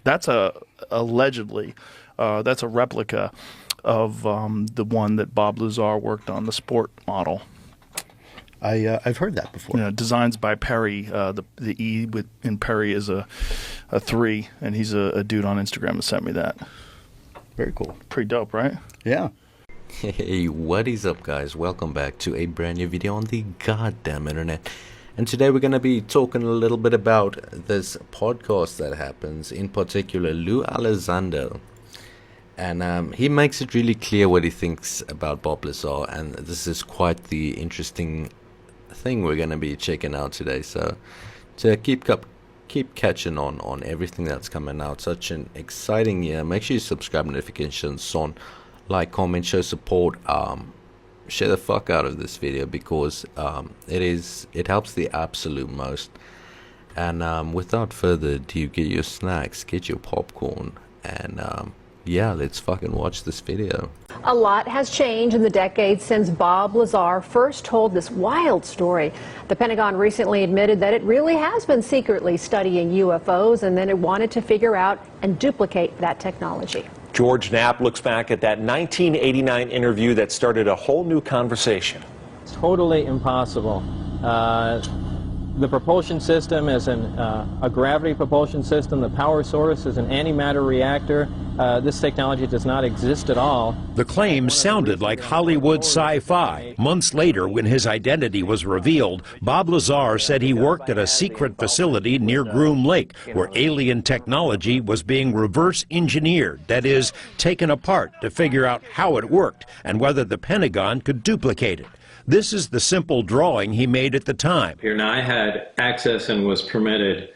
That's allegedly that's a replica of the one that Bob Lazar worked on, the sport model. I've heard that before. Yeah, designs by Perry. The E in Perry is a 3, and he's a dude on Instagram that sent me that. Very cool. Pretty dope, right? Yeah. Hey, what is up, guys? Welcome back to a brand new video on the goddamn internet. And today we're going to be talking a little bit about this podcast that happens, in particular Luis Elizondo. And he makes it really clear what he thinks about Bob Lazar, and this is quite the interesting thing we're going to be checking out today. So to keep catching on everything that's coming out, such an exciting year, make sure you subscribe, notifications on, like, comment, show support, share the fuck out of this video, because it helps the absolute most. And without further ado, get your snacks, get your popcorn, and yeah, let's fucking watch this video. A lot has changed in the decades since Bob Lazar first told this wild story. The Pentagon recently admitted that it really has been secretly studying UFOs, and then it wanted to figure out and duplicate that technology. George Knapp looks back at that 1989 interview that started a whole new conversation. It's totally impossible. The propulsion system is a gravity propulsion system. The power source is an antimatter reactor. This technology does not exist at all. The claim sounded like Hollywood sci-fi. Months later, when his identity was revealed, Bob Lazar said he worked at a secret facility near Groom Lake, where alien technology was being reverse engineered, that is, taken apart to figure out how it worked and whether the Pentagon could duplicate it. This is the simple drawing he made at the time. Here now, I had access and was permitted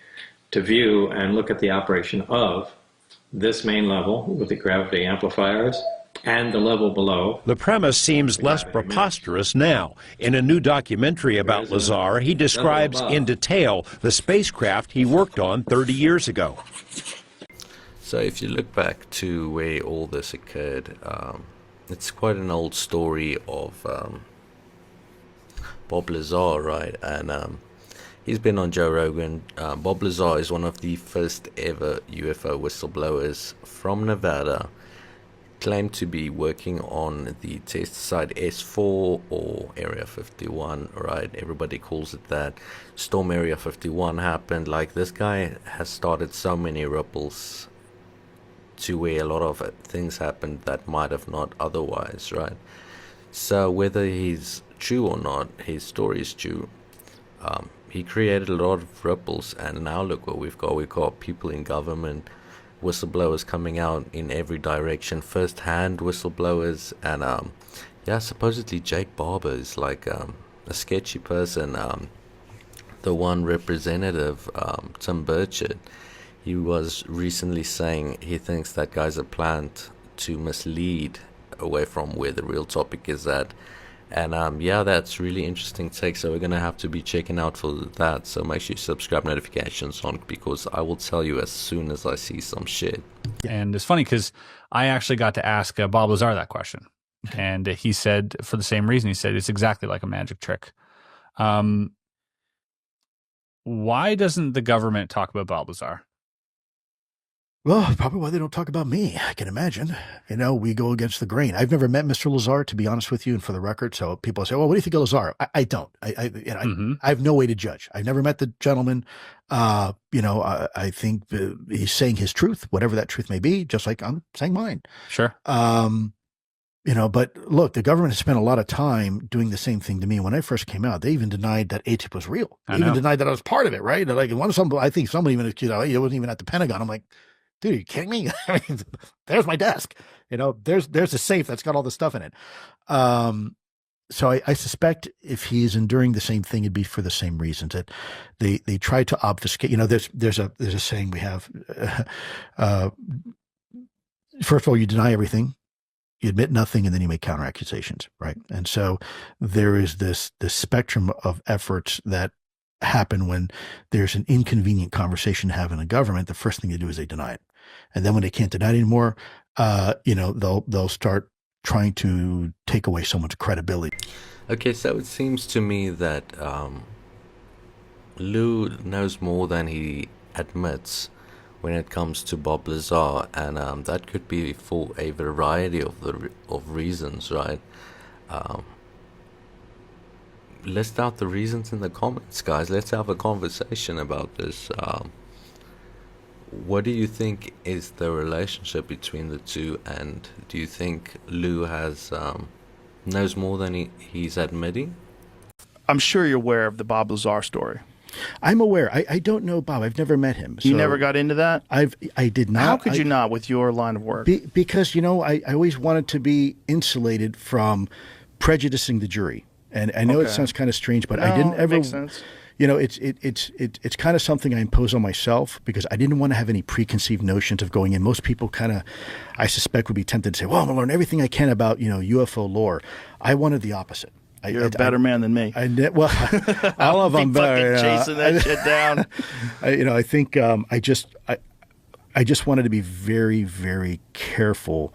to view and look at the operation of this main level with the gravity amplifiers and the level below. The premise seems less preposterous now. In a new documentary about Lazar, he describes in detail the spacecraft he worked on 30 years ago. So if you look back to where all this occurred, it's quite an old story of Bob Lazar, right? And he's been on Joe Rogan. Bob Lazar is one of the first ever UFO whistleblowers from Nevada, claimed to be working on the test site S4 or Area 51, right? Everybody calls it that. Storm Area 51 happened. Like, this guy has started so many ripples to where a lot of things happened that might have not otherwise, right? So whether he's true or not, his story is true. He created a lot of ripples, and now look what we've got. We've got people in government, whistleblowers coming out in every direction, first-hand whistleblowers, and yeah, supposedly Jake Barber is like a sketchy person. The one representative, Tim Burchett, he was recently saying he thinks that guy's a plant to mislead away from where the real topic is at. And yeah, that's really interesting take, so we're gonna have to be checking out for that. So make sure you subscribe, notifications on, because I will tell you as soon as I see some shit. And it's funny because I actually got to ask Bob Lazar that question, and he said, for the same reason, he said it's exactly like a magic trick. Why doesn't the government talk about Bob Lazar? Well, probably why they don't talk about me, I can imagine. You know, we go against the grain. I've never met Mr. Lazar, to be honest with you, and for the record. So people say, well, what do you think of Lazar? I don't. I have no way to judge. I've never met the gentleman. You know, I think he's saying his truth, whatever that truth may be, just like I'm saying mine. Sure. You know, but look, the government has spent a lot of time doing the same thing to me. When I first came out, they even denied that ATIP was real. They even denied that I was part of it, right? Like, I think somebody even accused, it wasn't even at the Pentagon. I'm like, dude, are you kidding me? I mean, there's my desk. You know, there's a safe that's got all this stuff in it. So I suspect if he's enduring the same thing, it'd be for the same reasons, that they try to obfuscate. You know, there's a saying we have. First of all, you deny everything, you admit nothing, and then you make counter accusations, right? And so there is this spectrum of efforts that happen when there's an inconvenient conversation to have in a government. The first thing they do is they deny it. And then when they can't deny it anymore, you know, they'll start trying to take away someone's credibility. Okay, so it seems to me that Lou knows more than he admits when it comes to Bob Lazar, and that could be for a variety of reasons, right? List out the reasons in the comments, guys. Let's have a conversation about this. What do you think is the relationship between the two, and do you think Lou has knows more than he's admitting? I'm sure you're aware of the Bob Lazar story. I'm aware. I don't know Bob. I've never met him. You never got into that? I did not. How could you not with your line of work? Because, you know, I always wanted to be insulated from prejudicing the jury. And I know it sounds kind of strange, but I didn't ever. Makes sense. You know, it's kind of something I impose on myself because I didn't want to have any preconceived notions of going in. Most people kind of, I suspect, would be tempted to say, well, I'm going to learn everything I can about, you know, UFO lore. I wanted the opposite. You're a better man than me. Well, I love I'm better. Chasing that shit down. I think I just wanted to be very, very careful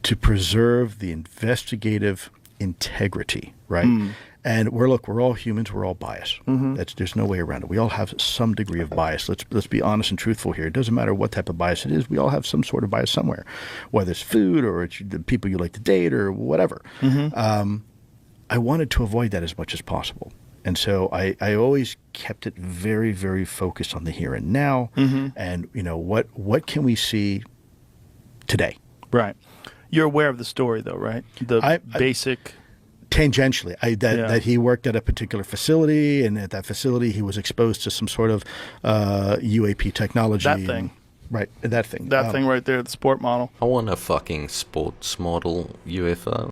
to preserve the investigative integrity, right? And we're all humans. We're all biased. There's no way around it. We all have some degree of bias. Let's be honest and truthful here. It doesn't matter what type of bias it is. We all have some sort of bias somewhere, whether it's food or it's the people you like to date or whatever. I wanted to avoid that as much as possible. And so I always kept it very, very focused on the here and now. And, you know, what can we see today? Right. You're aware of the story, though, right? The basic... Tangentially, that he worked at a particular facility, and at that facility he was exposed to some sort of UAP technology. That thing. Right, that thing. That thing right there, the sport model. I want a fucking sports model UFO.